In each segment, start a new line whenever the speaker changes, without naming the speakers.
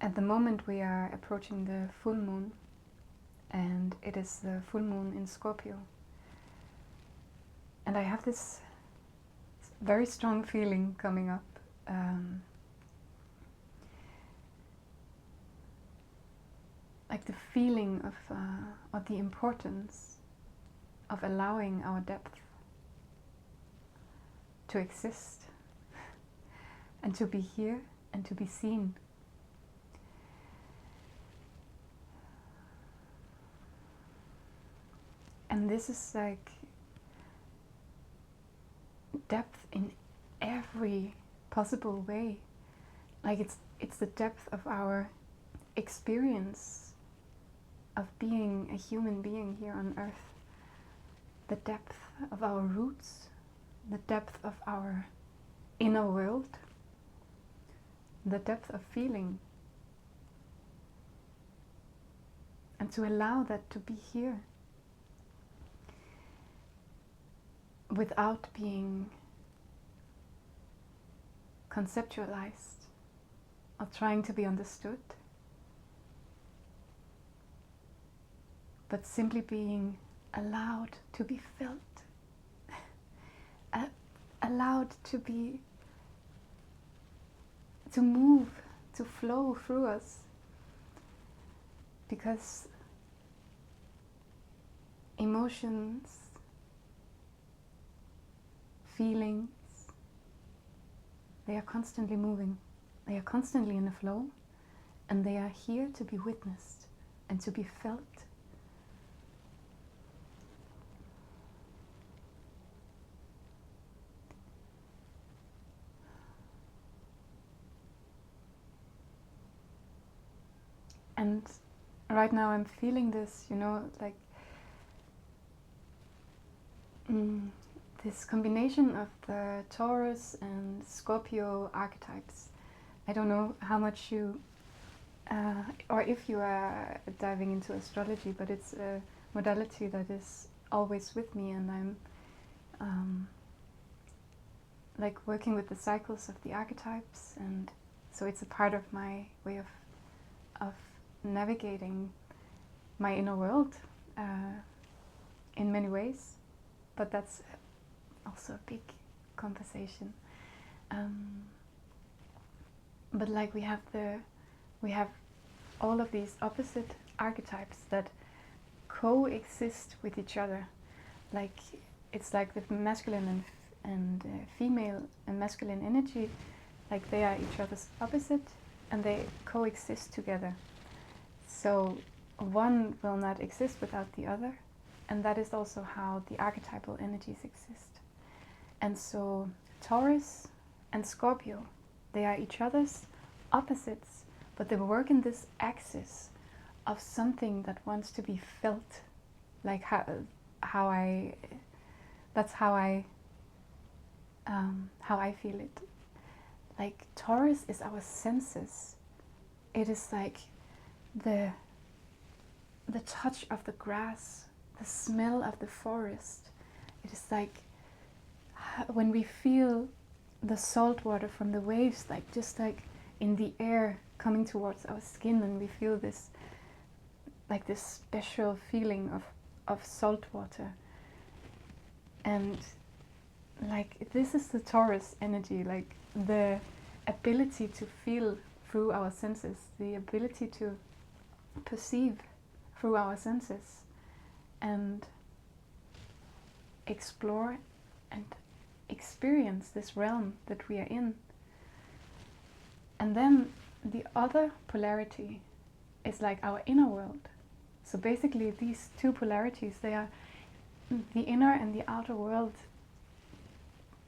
At the moment we are approaching the full moon, and it is the full moon in Scorpio. And I have this very strong feeling coming up. Like the feeling of the importance of allowing our depth to exist and to be here and to be seen. And this is like depth in every possible way. Like it's the depth of our experience of being a human being here on earth. The depth of our roots, the depth of our inner world, the depth of feeling. And to allow that to be here without being conceptualized or trying to be understood, but simply being allowed to be felt, allowed to move, to flow through us, because emotions, feelings, they are constantly moving, they are constantly in a flow, and they are here to be witnessed and to be felt. And right now I'm feeling this, like this combination of the Taurus and Scorpio archetypes. I don't know how much you, or if you are diving into astrology, but it's a modality that is always with me, and I'm like working with the cycles of the archetypes, and so it's a part of my way of navigating my inner world in many ways, but that's also a big conversation. But like we have all of these opposite archetypes that coexist with each other. Like it's like the masculine and female and masculine energy, like they are each other's opposite and they coexist together. So one will not exist without the other, and that is also how the archetypal energies exist. And so Taurus and Scorpio, they are each other's opposites, but they work in this axis of something that wants to be felt. Like how I feel it. Like Taurus is our senses. It is like the touch of the grass, the smell of the forest. It is like when we feel the salt water from the waves, like just like in the air coming towards our skin, and we feel this like this special feeling of salt water. And like this is the Taurus energy, like the ability to feel through our senses, the ability to perceive through our senses and explore and experience this realm that we are in. And then the other polarity is like our inner world. So basically these two polarities, they are the inner and the outer world,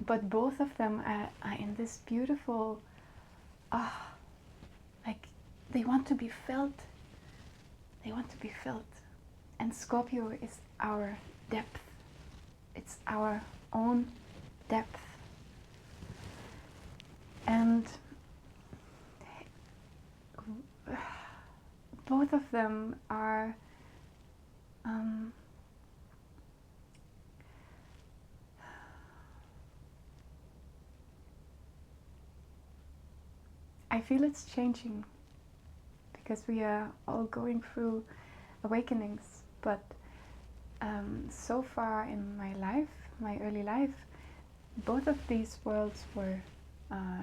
but both of them are in this beautiful, like they want to be felt. They want to be felt. And Scorpio is our depth. It's our own depth. And both of them are I feel it's changing. because we are all going through awakenings. But so far in my life, my early life, both of these worlds were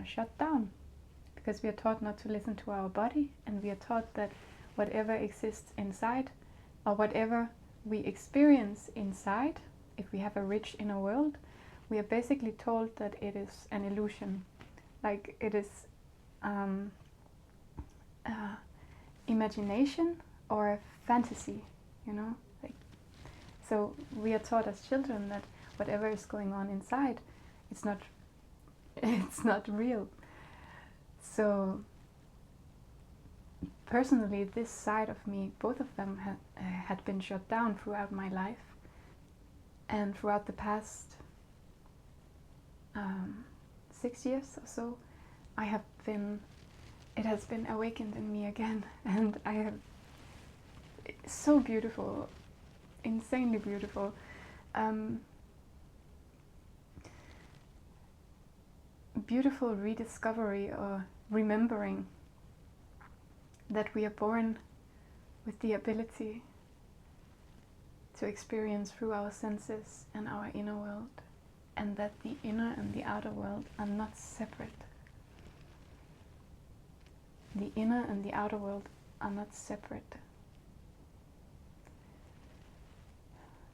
shut down, because we are taught not to listen to our body, and we are taught that whatever exists inside, or whatever we experience inside, if we have a rich inner world, we are basically told that it is an illusion, like it is imagination or fantasy, you know. Like, so we are taught as children that whatever is going on inside, it's not real. So personally, this side of me, both of them had been shut down throughout my life, and throughout the past 6 years or so, it has been awakened in me again, and I have, it's so beautiful, insanely beautiful. Beautiful rediscovery or remembering that we are born with the ability to experience through our senses and our inner world, and that the inner and the outer world are not separate. The inner and the outer world are not separate.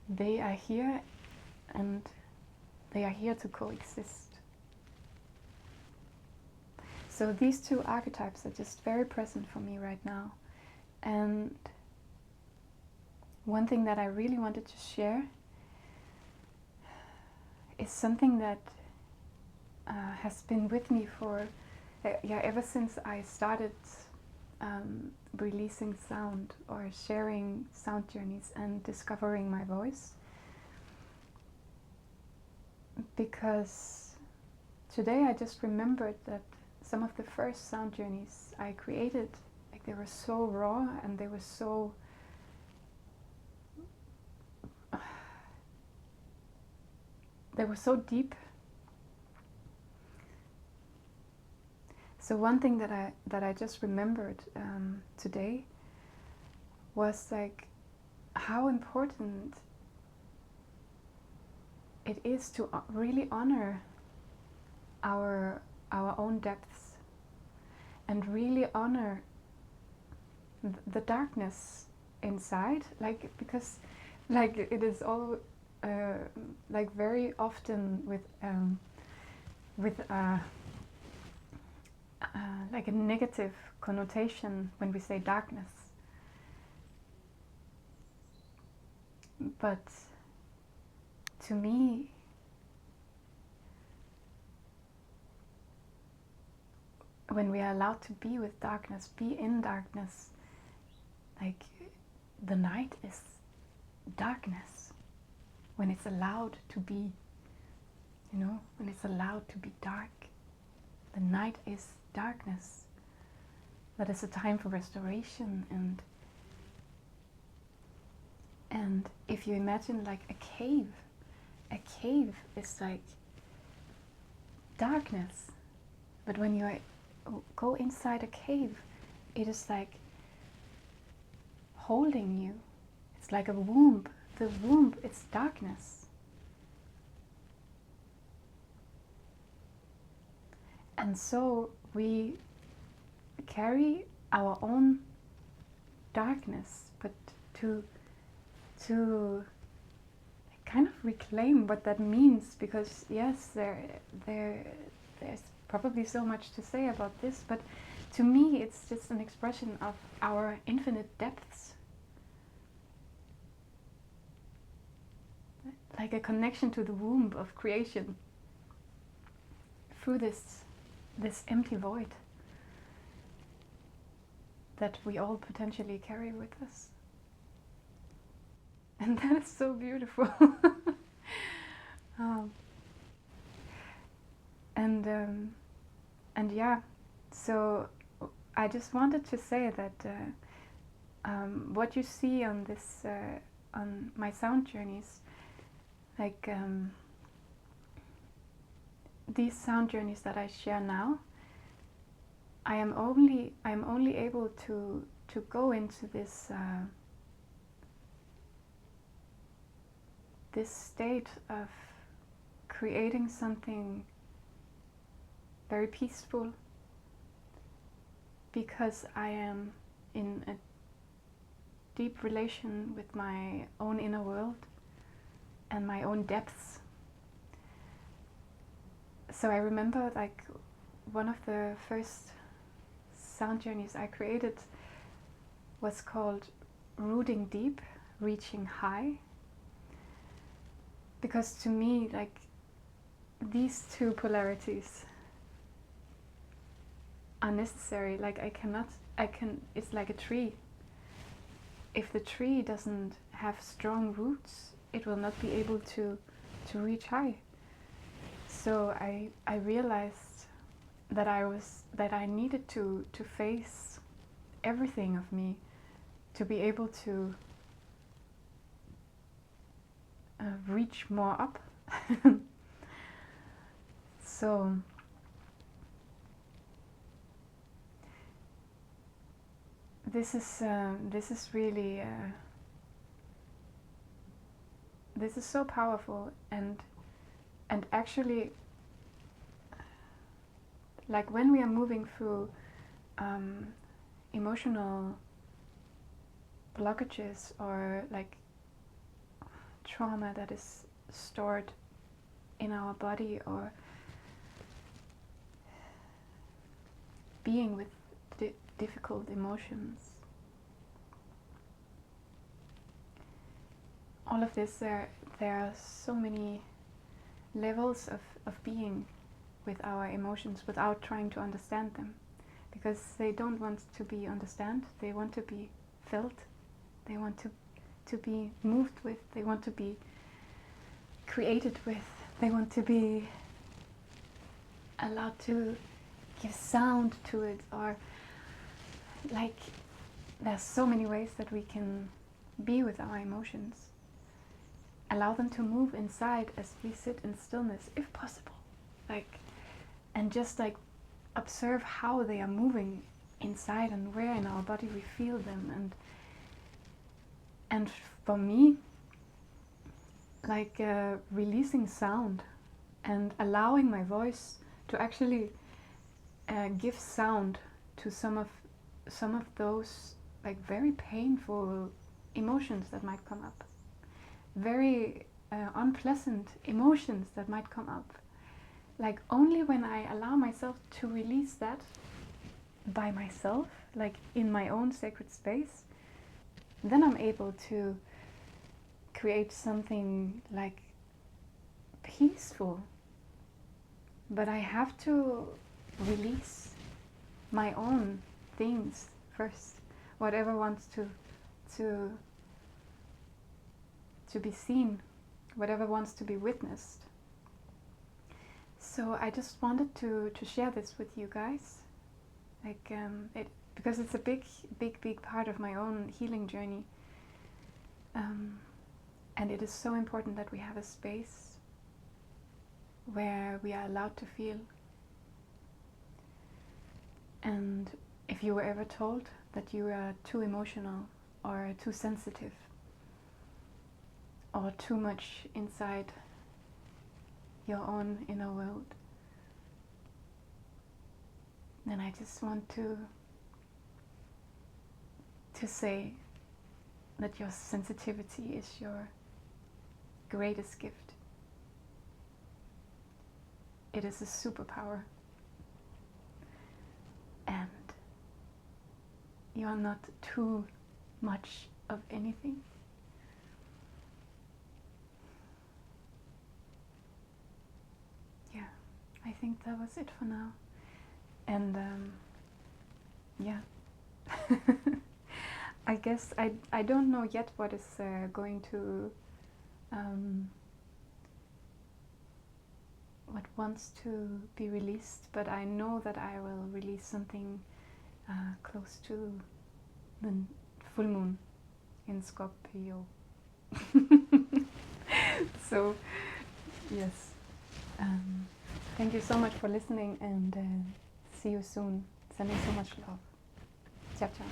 They are here, and they are here to coexist. So these two archetypes are just very present for me right now. And one thing that I really wanted to share is something that has been with me for ever since I started releasing sound, or sharing sound journeys and discovering my voice. Because today I just remembered that some of the first sound journeys I created, like, they were so raw, and they were so deep. So one thing that I just remembered today was, like, how important it is to really honor our own depths, and really honor the darkness inside, like, because, like, it is all like, very often with like a negative connotation when we say darkness. But to me, when we are allowed to be with darkness, be in darkness, like, the night is darkness when it's allowed to be, you know, when it's allowed to be dark. The night is darkness. That is a time for restoration. And if you imagine, like, a cave is like darkness. But when you go inside a cave, it is like holding you. It's like a womb. The womb is darkness. And so we carry our own darkness, but to kind of reclaim what that means, because yes, there's probably so much to say about this, but to me it's just an expression of our infinite depths, like a connection to the womb of creation through this empty void that we all potentially carry with us. And that is so beautiful. And yeah, so I just wanted to say that what you see on this on my sound journeys, like, these sound journeys that I share now, I am only able to to go into this this state of creating something very peaceful, because I am in a deep relation with my own inner world and my own depths. So I remember, like, one of the first sound journeys I created was called Rooting Deep, Reaching High, because to me, like, these two polarities are necessary. Like, it's like a tree. If the tree doesn't have strong roots, it will not be able to reach high. So I realized that I needed to face everything of me to be able to reach more up. So this is really this is so powerful, and actually, like, when we are moving through emotional blockages, or like trauma that is stored in our body, or being with difficult emotions, all of this, there are so many levels of being with our emotions without trying to understand them, because they don't want to be understood. They want to be felt. They want to be moved with. They want to be created with. They want to be allowed to give sound to it, or like, there's so many ways that we can be with our emotions. Allow them to move inside as we sit in stillness, if possible. Like, and just like observe how they are moving inside and where in our body we feel them. And for me, like, releasing sound and allowing my voice to actually give sound to some of those, like, very painful emotions that might come up, very unpleasant emotions that might come up. Like, only when I allow myself to release that by myself, like in my own sacred space, then I'm able to create something like peaceful. But I have to release my own things first, whatever wants to be seen, whatever wants to be witnessed. So I just wanted to share this with you guys, like, because it's a big part of my own healing journey, and it is so important that we have a space where we are allowed to feel. And if you were ever told that you are too emotional, or too sensitive, or too much inside your own inner world, then I just want to say that your sensitivity is your greatest gift. It is a superpower, and you are not too much of anything. Yeah, I think that was it for now. And yeah, I guess I don't know yet what is going to what wants to be released, but I know that I will release something close to the full moon in Scorpio. So yes, thank you so much for listening, and see you soon. Sending so much love. Ciao, ciao.